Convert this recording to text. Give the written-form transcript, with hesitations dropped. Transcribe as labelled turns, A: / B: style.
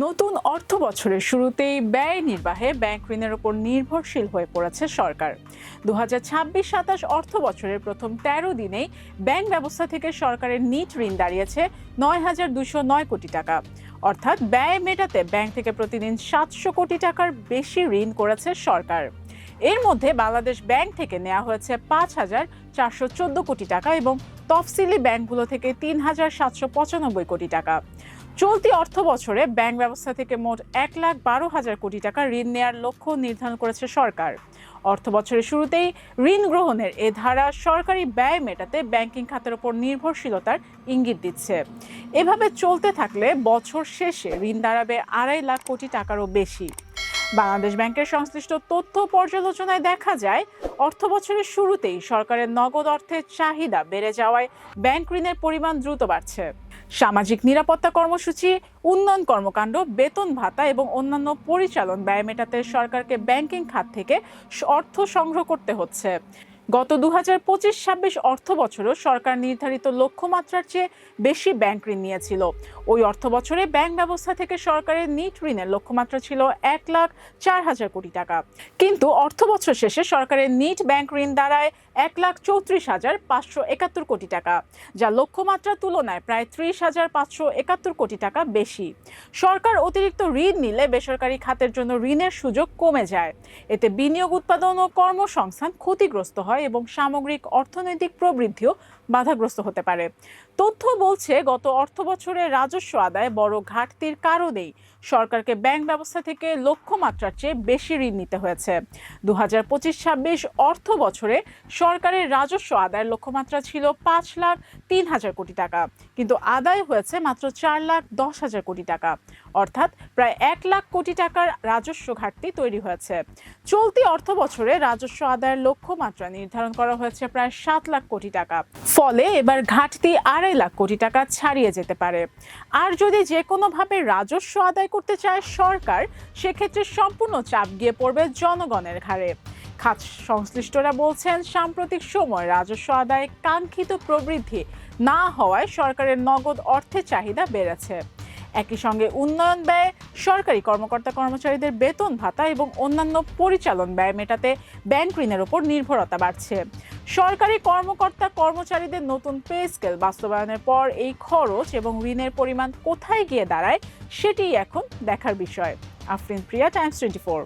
A: নতুন অর্থ বছরের শুরুতেই ব্যয় নির্বাহে ব্যাংক ঋণের উপর নির্ভরশীল হয়ে পড়েছে সরকার। 2026-27 অর্থ বছরের প্রথম 13 দিনেই ব্যাংক ব্যবস্থা থেকে সরকারের নিট ঋণ দাঁড়িয়েছে 9,209 কোটি টাকা। অর্থাৎ ব্যয় মেটাতে ব্যাংক থেকে প্রতিদিন 700 কোটি টাকার বেশি ঋণ করেছে সরকার। এর মধ্যে বাংলাদেশ ব্যাংক থেকে নেওয়া হয়েছে 5,414 কোটি টাকা এবং তফসিলি ব্যাংকগুলো থেকে 3,795 কোটি টাকা। চলতি অর্থ বছরে ব্যাংক ব্যবস্থা থেকে মোট 1,12,000 কোটি টাকা ঋণ নেয়ার লক্ষ্য নির্ধারণ করেছে সরকার। অর্থ বছরের শুরুতেই ঋণ গ্রহণের এ ধারা সরকারি ব্যয় মেটাতে ব্যাংকিং খাতের উপর নির্ভরশীলতার ইঙ্গিত দিচ্ছে। এভাবে চলতে থাকলে বছর শেষে ঋণ দাঁড়াবে 2.5 লাখ কোটি টাকারও বেশি। বাংলাদেশ ব্যাংকের সংশ্লিষ্ট তথ্য পর্যালোচনায় দেখা যায়, অর্থ বছরের শুরুতেই সরকারের নগদ অর্থের চাহিদা বেড়ে যাওয়ায় ব্যাংক ঋণের পরিমাণ দ্রুত বাড়ছে। সামাজিক নিরাপত্তা কর্মসূচি, উন্নয়ন কর্মকাণ্ড, বেতন ভাতা এবং অন্যান্য পরিচালন ব্যয় মেটাতে সরকারকে ব্যাংকিং খাত থেকে অর্থ সংগ্রহ করতে হচ্ছে। গত 2025-26 অর্থ বছরও সরকার নির্ধারিত লক্ষ্যমাত্রার চেয়ে বেশি ব্যাংক ঋণ নিয়েছিল। ওই অর্থ বছরে ব্যাংক ব্যবস্থা থেকে সরকারের নিট ঋণের লক্ষ্যমাত্রা ছিল 1,04,000 কোটি টাকা। কিন্তু অর্থ বছর শেষে সরকারের নিট ব্যাংক ঋণ দাঁড়ায় 1,34,571 কোটি টাকা, যা লক্ষ্যমাত্রার তুলনায় প্রায় 30,571 কোটি টাকা বেশি। সরকার অতিরিক্ত ঋণ নিলে বেসরকারি খাতের জন্য ঋণের সুযোগ কমে যায়। এতে বিনিয়োগ, উৎপাদন ও কর্মসংস্থান ক্ষতিগ্রস্ত হয় এবং সামগ্রিক অর্থনৈতিক প্রবৃদ্ধিও বাধাগ্রস্ত হতে পারে। তথ্য বলছে, গত অর্থ বছরে রাজস্ব আদায় বড় ঘাটতির কারণেই সরকারকে ব্যাংক ব্যবস্থা থেকে লক্ষ্যমাত্রার চেয়ে বেশি ঋণ নিতে হয়েছে। 2025-26 অর্থ বছরে সরকারের রাজস্ব আদায়ের লক্ষ্যমাত্রা ছিল 5,03,000 কোটি টাকা, কিন্তু আদায় হয়েছে মাত্র 4,10,000 কোটি টাকা। অর্থাৎ প্রায় 1 লাখ কোটি টাকার রাজস্ব ঘাটতি তৈরি হয়েছে। চলতি অর্থ বছরে রাজস্ব আদায়ের লক্ষ্যমাত্রা নির্ধারণ করা হয়েছে প্রায় 7 লাখ কোটি টাকা। ফলে এবার ঘাটতি 2.5 লাখ কোটি টাকা ছাড়িয়ে যেতে পারে। আর যদি যে কোনোভাবে রাজস্ব আদায় করতে চায় সরকার, সেক্ষেত্রে সম্পূর্ণ চাপ গিয়ে পড়বে জনগণের ঘাড়ে। খাত সংশ্লিষ্টরা বলছেন, সাম্প্রতিক সময় রাজস্ব আদায়ে কাঙ্ক্ষিত প্রবৃদ্ধি না হওয়ায় সরকারের নগদ অর্থের চাহিদা বেড়েছে। একই সঙ্গে উন্নয়ন ব্যয়, সরকারি কর্মকর্তা কর্মচারীদের বেতন ভাতা এবং অন্যান্য পরিচালন ব্যয় মেটাতে ব্যাংক ঋণের উপর নির্ভরতা বাড়ছে। সরকারি কর্মকর্তা কর্মচারীদের নতুন পে স্কেল বাস্তবায়নের পর এই খরচ এবং ঋণের পরিমাণ কোথায় গিয়ে দাঁড়ায়, সেটিই এখন দেখার বিষয়। আফরিন প্রিয়া, টাইমস 24।